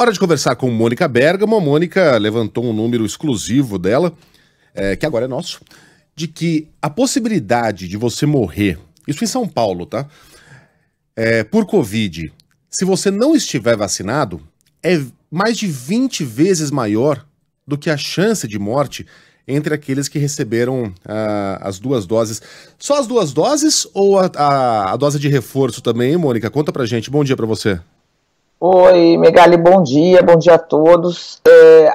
Hora de conversar com Mônica Bergamo. A Mônica levantou um número exclusivo dela, que agora é nosso, de que a possibilidade de você morrer, isso em São Paulo, tá? Por Covid, se você não estiver vacinado, é mais de 20 vezes maior do que a chance de morte entre aqueles que receberam as duas doses. Só as duas doses ou a dose de reforço também, hein, Mônica? Conta pra gente. Bom dia pra você. Oi, Megali, bom dia a todos.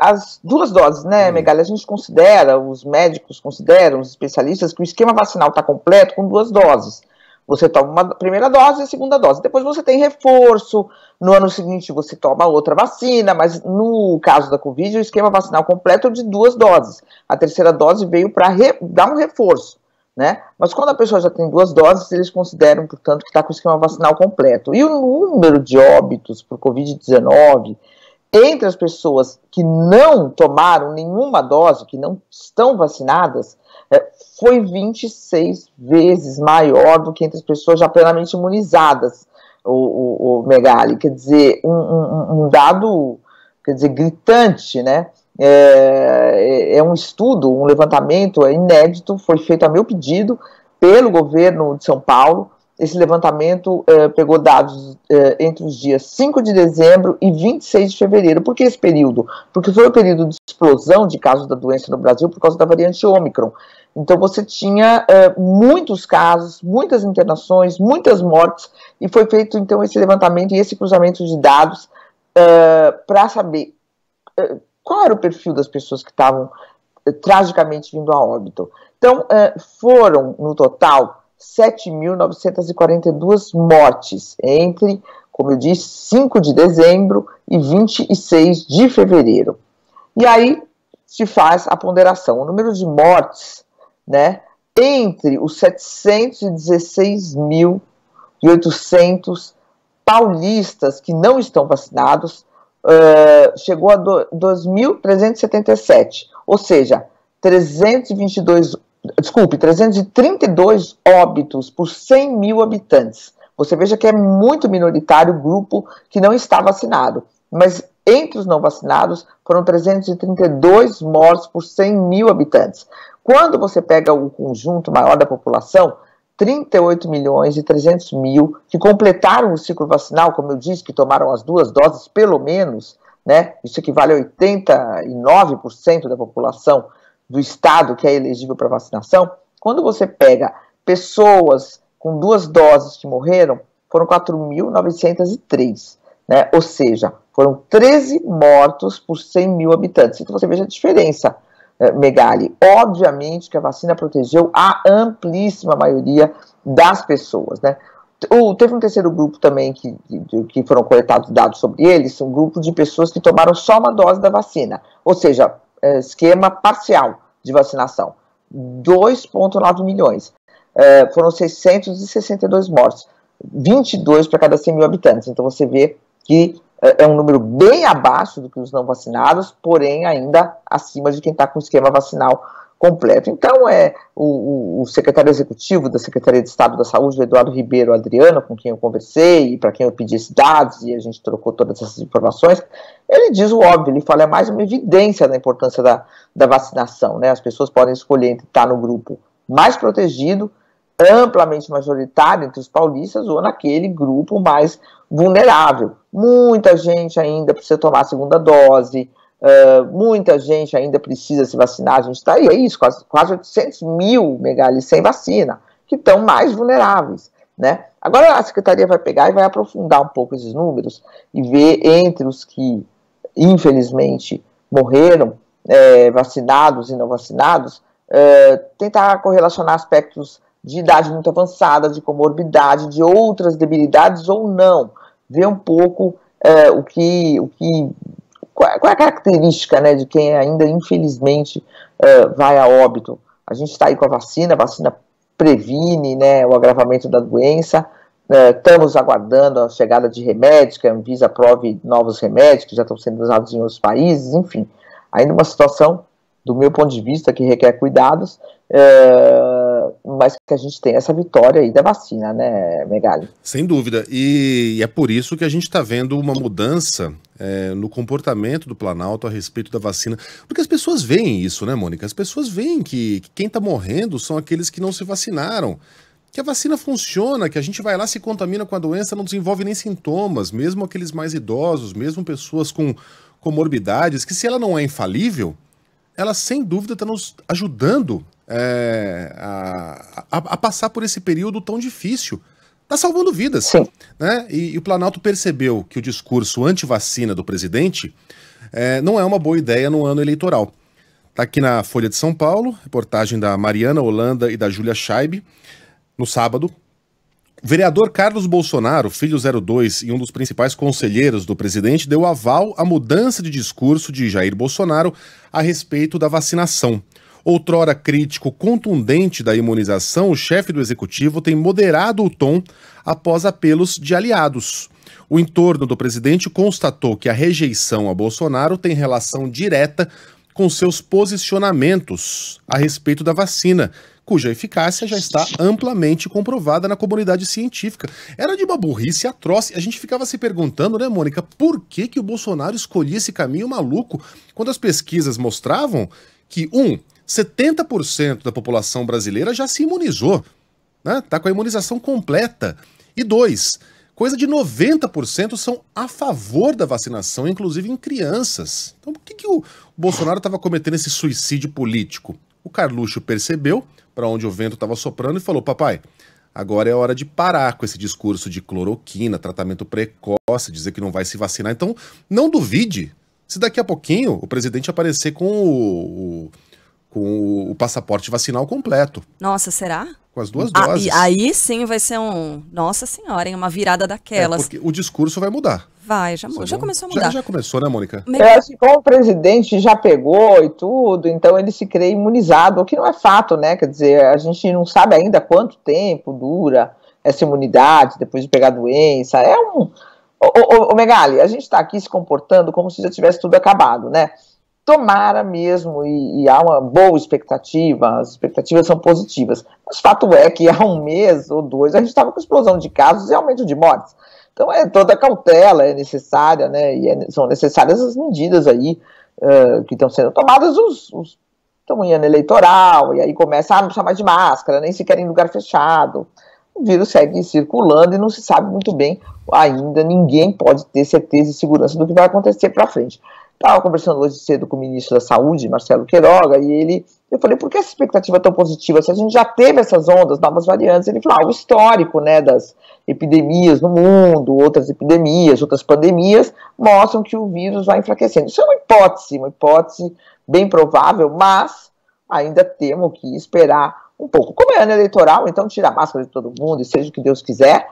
As duas doses, né, Megali? A gente considera, os médicos consideram, os especialistas, que o esquema vacinal está completo com duas doses. Você toma uma primeira dose e a segunda dose. Depois você tem reforço, no ano seguinte você toma outra vacina, mas no caso da Covid, o esquema vacinal completo é de duas doses. A terceira dose veio para dar um reforço, né? Mas quando a pessoa já tem duas doses, eles consideram, portanto, que está com o esquema vacinal completo. E o número de óbitos por Covid-19 entre as pessoas que não tomaram nenhuma dose, que não estão vacinadas, foi 26 vezes maior do que entre as pessoas já plenamente imunizadas, o Megali. Quer dizer, um dado, quer dizer, gritante, né? É um estudo, um levantamento inédito, foi feito a meu pedido pelo governo de São Paulo. Esse levantamento pegou dados entre os dias 5 de dezembro e 26 de fevereiro. Por que esse período? Porque foi o período de explosão de casos da doença no Brasil por causa da variante Ômicron. Então você tinha muitos casos, muitas internações, muitas mortes, e foi feito então esse levantamento e esse cruzamento de dados para saber qual era o perfil das pessoas que estavam tragicamente vindo a óbito. Então foram, no total, 7.942 mortes entre, como eu disse, 5 de dezembro e 26 de fevereiro. E aí se faz a ponderação. O número de mortes, né, entre os 716.800 paulistas que não estão vacinados, chegou a 2.377, ou seja, 332 óbitos por 100 mil habitantes. Você veja que é muito minoritário o grupo que não está vacinado, mas entre os não vacinados foram 332 mortes por 100 mil habitantes. Quando você pega o conjunto maior da população, 38.300.000 que completaram o ciclo vacinal, como eu disse, que tomaram as duas doses pelo menos, né? Isso equivale a 89% da população do estado que é elegível para vacinação. Quando você pega pessoas com duas doses que morreram, foram 4.903, né? Ou seja, foram 13 mortos por 100 mil habitantes. Então você veja a diferença, Megali. Obviamente que a vacina protegeu a amplíssima maioria das pessoas, né? Teve um terceiro grupo também que foram coletados dados sobre eles, um grupo de pessoas que tomaram só uma dose da vacina, ou seja, esquema parcial de vacinação, 2,9 milhões, foram 662 mortes, 22 para cada 100 mil habitantes. Então você vê que é um número bem abaixo do que os não vacinados, porém ainda acima de quem está com o esquema vacinal completo. Então o secretário executivo da Secretaria de Estado da Saúde, Eduardo Ribeiro Adriano, com quem eu conversei e para quem eu pedi esses dados e a gente trocou todas essas informações, ele diz o óbvio, ele fala, é mais uma evidência da importância da vacinação, né? As pessoas podem escolher entre estar no grupo mais protegido, amplamente majoritário entre os paulistas, ou naquele grupo mais vulnerável. Muita gente ainda precisa tomar a segunda dose, muita gente ainda precisa se vacinar. A gente está aí, é isso, quase 800 mil, Megali, sem vacina, que estão mais vulneráveis, né? Agora a Secretaria vai pegar e vai aprofundar um pouco esses números e ver entre os que, infelizmente, morreram, vacinados e não vacinados, tentar correlacionar aspectos de idade muito avançada, de comorbidade, de outras debilidades ou não, ver um pouco qual é a característica, né, de quem ainda, infelizmente, vai a óbito. A gente está aí com a vacina previne, né, o agravamento da doença, estamos aguardando a chegada de remédios, que a Anvisa aprove novos remédios, que já estão sendo usados em outros países, enfim, ainda uma situação, do meu ponto de vista, que requer cuidados, mas que a gente tem essa vitória aí da vacina, né, Megali? Sem dúvida, e é por isso que a gente está vendo uma mudança no comportamento do Planalto a respeito da vacina. Porque as pessoas veem isso, né, Mônica? As pessoas veem que quem está morrendo são aqueles que não se vacinaram. Que a vacina funciona, que a gente vai lá, se contamina com a doença, não desenvolve nem sintomas, mesmo aqueles mais idosos, mesmo pessoas com comorbidades, que se ela não é infalível, ela sem dúvida está nos ajudando a passar por esse período tão difícil. Está salvando vidas. Sim. Né? E o Planalto percebeu que o discurso anti-vacina do presidente não é uma boa ideia no ano eleitoral. Está aqui na Folha de São Paulo, reportagem da Mariana Holanda e da Júlia Scheibe, no sábado. O vereador Carlos Bolsonaro, filho 02 e um dos principais conselheiros do presidente, deu aval à mudança de discurso de Jair Bolsonaro a respeito da vacinação. Outrora crítico contundente da imunização, o chefe do executivo tem moderado o tom após apelos de aliados. O entorno do presidente constatou que a rejeição a Bolsonaro tem relação direta com seus posicionamentos a respeito da vacina, cuja eficácia já está amplamente comprovada na comunidade científica. Era de uma burrice atroz. A gente ficava se perguntando, né, Mônica, por que o Bolsonaro escolhia esse caminho maluco, quando as pesquisas mostravam que, 70% da população brasileira já se imunizou, né? Tá com a imunização completa. E 2, coisa de 90% são a favor da vacinação, inclusive em crianças. Então por que o Bolsonaro estava cometendo esse suicídio político? O Carluxo percebeu para onde o vento estava soprando e falou: papai, agora é hora de parar com esse discurso de cloroquina, tratamento precoce, dizer que não vai se vacinar. Então não duvide se daqui a pouquinho o presidente aparecer com o passaporte vacinal completo. Nossa, será? Com as 2 doses. Aí sim vai ser Nossa senhora, hein? Uma virada daquelas. Porque o discurso vai mudar. Vai, já começou a mudar. Já começou, né, Mônica? Eu acho que como o presidente já pegou e tudo, então ele se crê imunizado, o que não é fato, né? Quer dizer, a gente não sabe ainda quanto tempo dura essa imunidade depois de pegar a doença. Ô Megali, a gente está aqui se comportando como se já tivesse tudo acabado, né? Tomara mesmo, e há uma boa expectativa, as expectativas são positivas, mas o fato é que há 1 mês ou 2 a gente estava com explosão de casos e aumento de mortes. Então toda cautela é necessária, né? E são necessárias as medidas aí que estão sendo tomadas, estão em ano eleitoral, e aí começa a não precisar mais de máscara, nem sequer em lugar fechado. O vírus segue circulando e não se sabe muito bem ainda, ninguém pode ter certeza e segurança do que vai acontecer para frente. Estava conversando hoje cedo com o ministro da Saúde, Marcelo Queiroga, e eu falei, por que essa expectativa tão positiva? Se a gente já teve essas ondas, novas variantes, ele falou, o histórico, né, das epidemias no mundo, outras epidemias, outras pandemias, mostram que o vírus vai enfraquecendo. Isso é uma hipótese bem provável, mas ainda temos que esperar um pouco. Como é ano eleitoral, então tira a máscara de todo mundo e seja o que Deus quiser.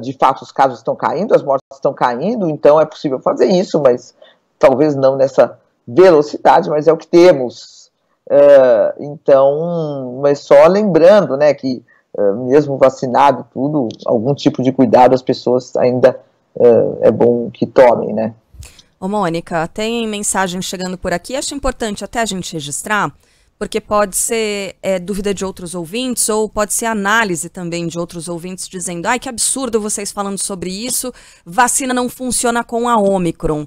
De fato, os casos estão caindo, as mortes estão caindo, então é possível fazer isso, mas talvez não nessa velocidade, mas é o que temos. Então, mas só lembrando, né, que mesmo vacinado e tudo, algum tipo de cuidado as pessoas ainda é bom que tomem, né? Ô Mônica, tem mensagem chegando por aqui, acho importante até a gente registrar, porque pode ser dúvida de outros ouvintes, ou pode ser análise também de outros ouvintes dizendo, ai, que absurdo vocês falando sobre isso, vacina não funciona com a Ômicron.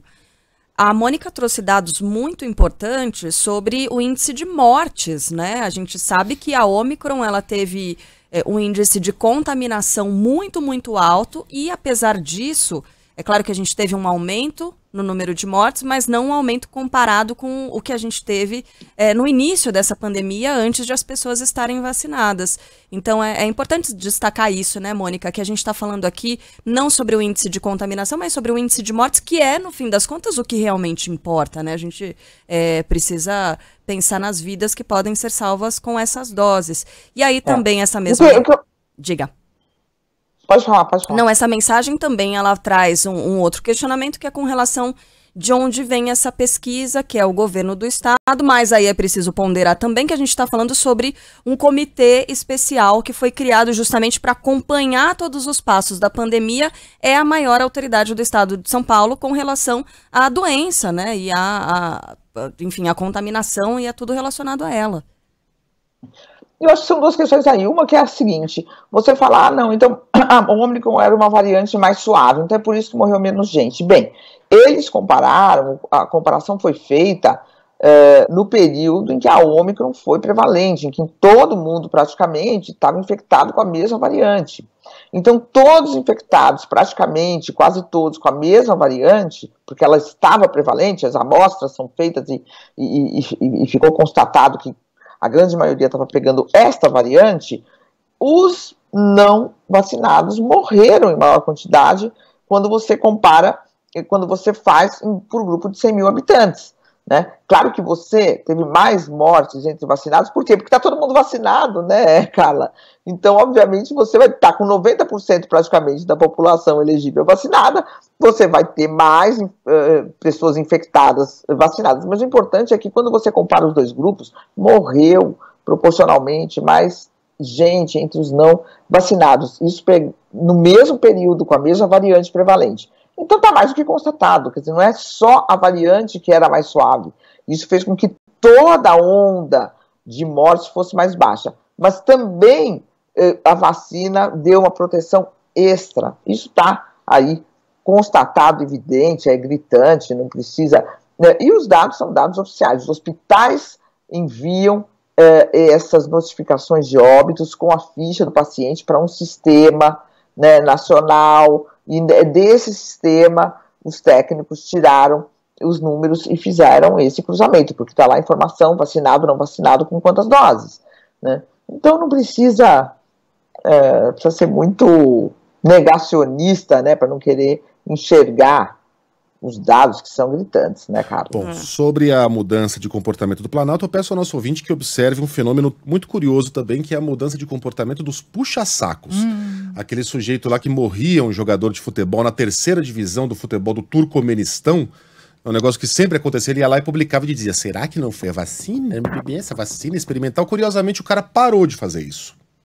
A Mônica trouxe dados muito importantes sobre o índice de mortes, né? A gente sabe que a Ômicron, ela teve um índice de contaminação muito, muito alto e, apesar disso, é claro que a gente teve um aumento no número de mortes, mas não um aumento comparado com o que a gente teve no início dessa pandemia, antes de as pessoas estarem vacinadas. Então, é importante destacar isso, né, Mônica, que a gente está falando aqui não sobre o índice de contaminação, mas sobre o índice de mortes, que é, no fim das contas, o que realmente importa, né? A gente precisa pensar nas vidas que podem ser salvas com essas doses. E aí também essa mesma... Diga. Pode falar. Não, essa mensagem também ela traz um outro questionamento que é com relação de onde vem essa pesquisa, que é o governo do estado, mas aí é preciso ponderar também que a gente está falando sobre um comitê especial que foi criado justamente para acompanhar todos os passos da pandemia, é a maior autoridade do estado de São Paulo com relação à doença, né, e enfim, a contaminação e a tudo relacionado a ela. Eu acho que são 2 questões aí. Uma que é a seguinte, você fala, não, então o Ômicron era uma variante mais suave, então é por isso que morreu menos gente. Bem, eles compararam, a comparação foi feita no período em que a Ômicron foi prevalente, em que todo mundo praticamente estava infectado com a mesma variante. Então, todos infectados, praticamente, quase todos, com a mesma variante, porque ela estava prevalente, as amostras são feitas e ficou constatado que a grande maioria estava pegando esta variante, os não vacinados morreram em maior quantidade quando você compara, quando você faz por grupo de 100 mil habitantes. Né? Claro que você teve mais mortes entre vacinados, por quê? Porque está todo mundo vacinado, né, Carla? Então, obviamente, você vai estar com 90% praticamente da população elegível vacinada, você vai ter mais pessoas infectadas vacinadas. Mas o importante é que quando você compara os dois grupos, morreu proporcionalmente mais gente entre os não vacinados. Isso no mesmo período, com a mesma variante prevalente. Então está mais do que constatado, quer dizer, não é só a variante que era mais suave. Isso fez com que toda a onda de mortes fosse mais baixa. Mas também a vacina deu uma proteção extra. Isso está aí constatado, evidente, é gritante, não precisa... Né? E os dados são dados oficiais. Os hospitais enviam essas notificações de óbitos com a ficha do paciente para um sistema, né, nacional. E desse sistema, os técnicos tiraram os números e fizeram esse cruzamento, porque está lá a informação, vacinado, não vacinado, com quantas doses. Né? Então não precisa ser muito negacionista, né, para não querer enxergar os dados que são gritantes, né, Carlos? Bom, sobre a mudança de comportamento do Planalto, eu peço ao nosso ouvinte que observe um fenômeno muito curioso também, que é a mudança de comportamento dos puxa-sacos. Aquele sujeito lá que morria, um jogador de futebol na 3ª divisão do futebol do Turcomenistão, é um negócio que sempre acontecia, ele ia lá e publicava e dizia, será que não foi a vacina? Essa vacina experimental? Curiosamente, o cara parou de fazer isso.